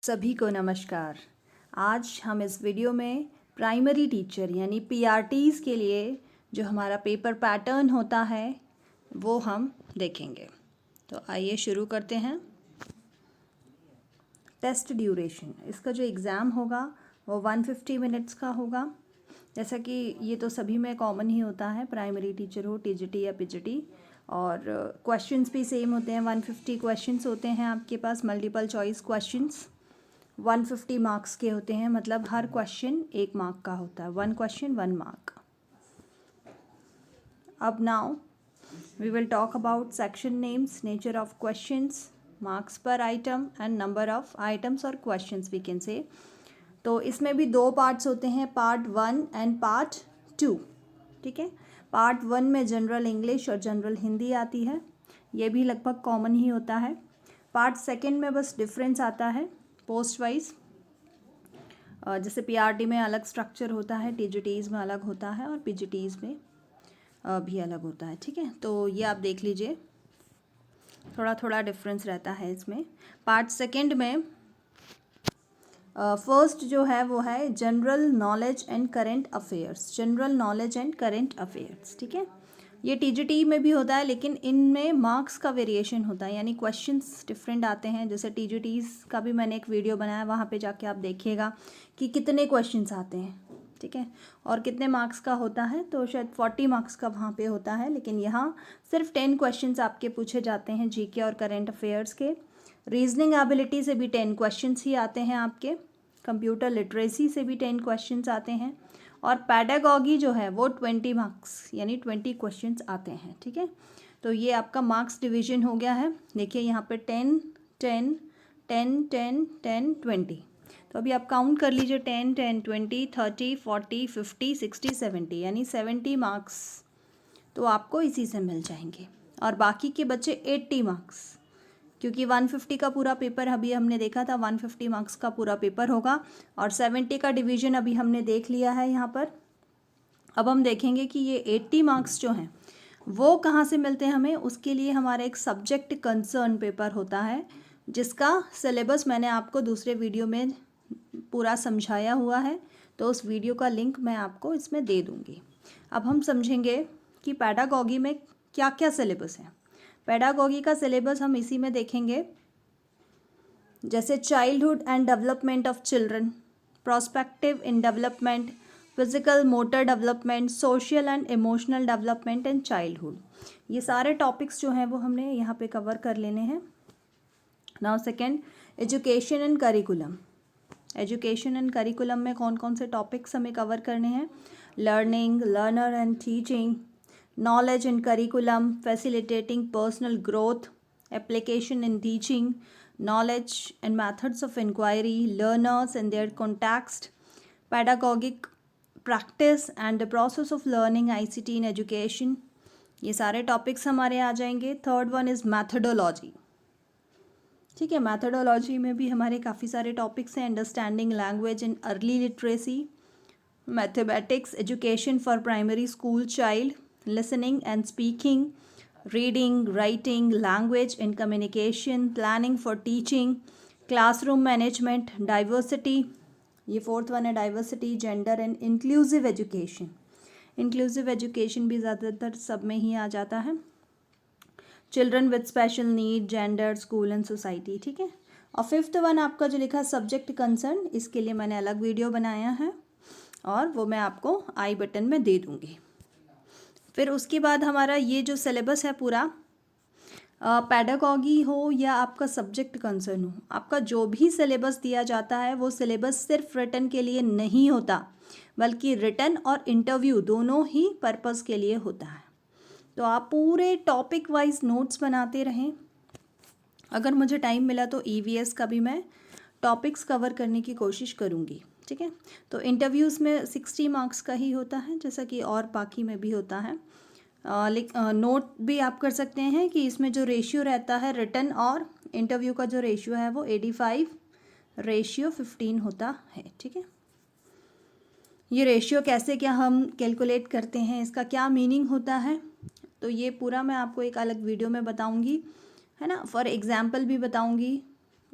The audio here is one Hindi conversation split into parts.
सभी को नमस्कार। आज हम इस वीडियो में प्राइमरी टीचर यानी पीआरटीज़ के लिए जो हमारा पेपर पैटर्न होता है वो हम देखेंगे। तो आइए शुरू करते हैं। टेस्ट ड्यूरेशन, इसका जो एग्ज़ाम होगा वो 150 मिनट्स का होगा। जैसा कि ये तो सभी में कॉमन ही होता है, प्राइमरी टीचर हो, टीजीटी या पीजीटी। और क्वेश्चंस भी सेम होते हैं, 150 क्वेश्चंस होते हैं आपके पास, मल्टीपल चॉइस क्वेश्चंस 150 मार्क्स के होते हैं। मतलब हर क्वेश्चन 1 मार्क का होता है, 1 क्वेश्चन 1 मार्क। अब now we will talk about section names, nature of questions, marks per item and number of items और क्वेश्चंस वी कैन से। तो इसमें भी 2 पार्ट्स होते हैं, पार्ट 1 एंड पार्ट 2। ठीक है, पार्ट 1 में जनरल इंग्लिश और जनरल हिंदी आती है, ये भी लगभग कॉमन ही होता है। पार्ट 2 में बस डिफरेंस आता है पोस्ट वाइज, जैसे पीआरटी में अलग स्ट्रक्चर होता है, टीजीटीज़ में अलग होता है और पीजीटीज़ में भी अलग होता है। ठीक है, तो ये आप देख लीजिए, थोड़ा थोड़ा डिफरेंस रहता है इसमें। पार्ट 2 में फर्स्ट जो है वो है general knowledge and current affairs, general knowledge and current affairs. ठीक है, ये टीजीटी में भी होता है, लेकिन इनमें मार्क्स का वेरिएशन होता है, यानी क्वेश्चंस डिफरेंट आते हैं। जैसे टीजीटीज़ का भी मैंने एक वीडियो बनाया, वहाँ पे जाके आप देखिएगा कि कितने क्वेश्चंस आते हैं। ठीक है, और कितने मार्क्स का होता है, तो शायद 40 मार्क्स का वहाँ पे होता है, लेकिन यहाँ सिर्फ 10 क्वेश्चंस आपके पूछे जाते हैं जीके और करेंट अफेयर्स के। रीजनिंग एबिलिटी से भी 10 क्वेश्चंस ही आते हैं आपके, कंप्यूटर लिटरेसी से भी 10 क्वेश्चंस आते हैं, और पैडागॉगी जो है वो 20 मार्क्स यानी 20 क्वेश्चंस आते हैं। ठीक है, तो ये आपका मार्क्स डिवीजन हो गया है। देखिए यहाँ पे 10 10 10 10 10 20। तो अभी आप काउंट कर लीजिए, 10 10 20 30 40 50 60 70, यानी 70 मार्क्स तो आपको इसी से मिल जाएंगे। और बाकी के बच्चे 80 मार्क्स, क्योंकि 150 का पूरा पेपर अभी हमने देखा था, 150 मार्क्स का पूरा पेपर होगा, और 70 का डिवीजन अभी हमने देख लिया है यहाँ पर। अब हम देखेंगे कि ये 80 मार्क्स जो हैं वो कहाँ से मिलते हैं हमें। उसके लिए हमारा एक सब्जेक्ट कंसर्न पेपर होता है, जिसका सिलेबस मैंने आपको दूसरे वीडियो में पूरा समझाया हुआ है, तो उस वीडियो का लिंक मैं आपको इसमें दे दूँगी। अब हम समझेंगे कि पैडागॉगी में क्या क्या सिलेबस है। पैडागॉगी का सिलेबस हम इसी में देखेंगे, जैसे childhood and development of children, prospective in development, physical motor development, social and emotional development and childhood. ये सारे टॉपिक्स जो हैं वो हमने यहाँ पे कवर कर लेने हैं। Now second, education and curriculum. Education and curriculum में कौन कौन से टॉपिक्स हमें कवर करने हैं। Learning, learner and teaching, knowledge in curriculum, facilitating personal growth, application in teaching, knowledge and methods of inquiry, learners and their context, pedagogic practice and the process of learning, ICT in education। ये सारे टॉपिक्स हमारे आ जाएंगे। Third one is methodology. ठीक है, मैथडोलॉजी में भी हमारे काफ़ी सारे टॉपिक्स हैं। Understanding language in early literacy, mathematics, education for primary school child, listening and speaking, reading, writing, language and communication, planning for teaching, classroom management, diversity, ये फोर्थ वन है diversity, gender and inclusive education. Inclusive education भी ज़्यादातर सब में ही आ जाता है। Children with special need, gender, school and society. ठीक है, और फिफ्थ वन आपका जो लिखा सब्जेक्ट कंसर्न, इसके लिए मैंने अलग वीडियो बनाया है और वो मैं आपको आई बटन में दे दूँगी। फिर उसके बाद हमारा ये जो सिलेबस है पूरा, पैडागॉगी हो या आपका सब्जेक्ट कंसर्न हो, आपका जो भी सिलेबस दिया जाता है वो सिलेबस सिर्फ रिटन के लिए नहीं होता, बल्कि रिटन और इंटरव्यू दोनों ही पर्पस के लिए होता है। तो आप पूरे टॉपिक वाइज नोट्स बनाते रहें। अगर मुझे टाइम मिला तो ईवीएस का भी मैं टॉपिक्स कवर करने की कोशिश करूँगी। ठीक है, तो इंटरव्यूज़ में 60 मार्क्स का ही होता है, जैसा कि और बाकी में भी होता है। नोट भी आप कर सकते हैं कि इसमें जो रेशियो रहता है रिटन और इंटरव्यू का जो रेशियो है वो 85:15 होता है। ठीक है, ये रेशियो कैसे क्या हम कैलकुलेट करते हैं, इसका क्या मीनिंग होता है, तो ये पूरा मैं आपको एक अलग वीडियो में बताऊंगी, है ना। फॉर एग्जांपल भी बताऊंगी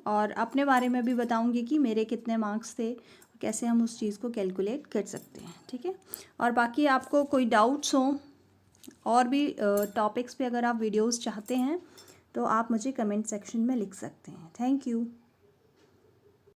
और अपने बारे में भी बताऊंगी कि मेरे कितने मार्क्स थे, कैसे हम उस चीज़ को कैलकुलेट कर सकते हैं, ठीक है। और बाकी आपको कोई डाउट्स हों और भी टॉपिक्स पे अगर आप वीडियोस चाहते हैं तो आप मुझे कमेंट सेक्शन में लिख सकते हैं। Thank you.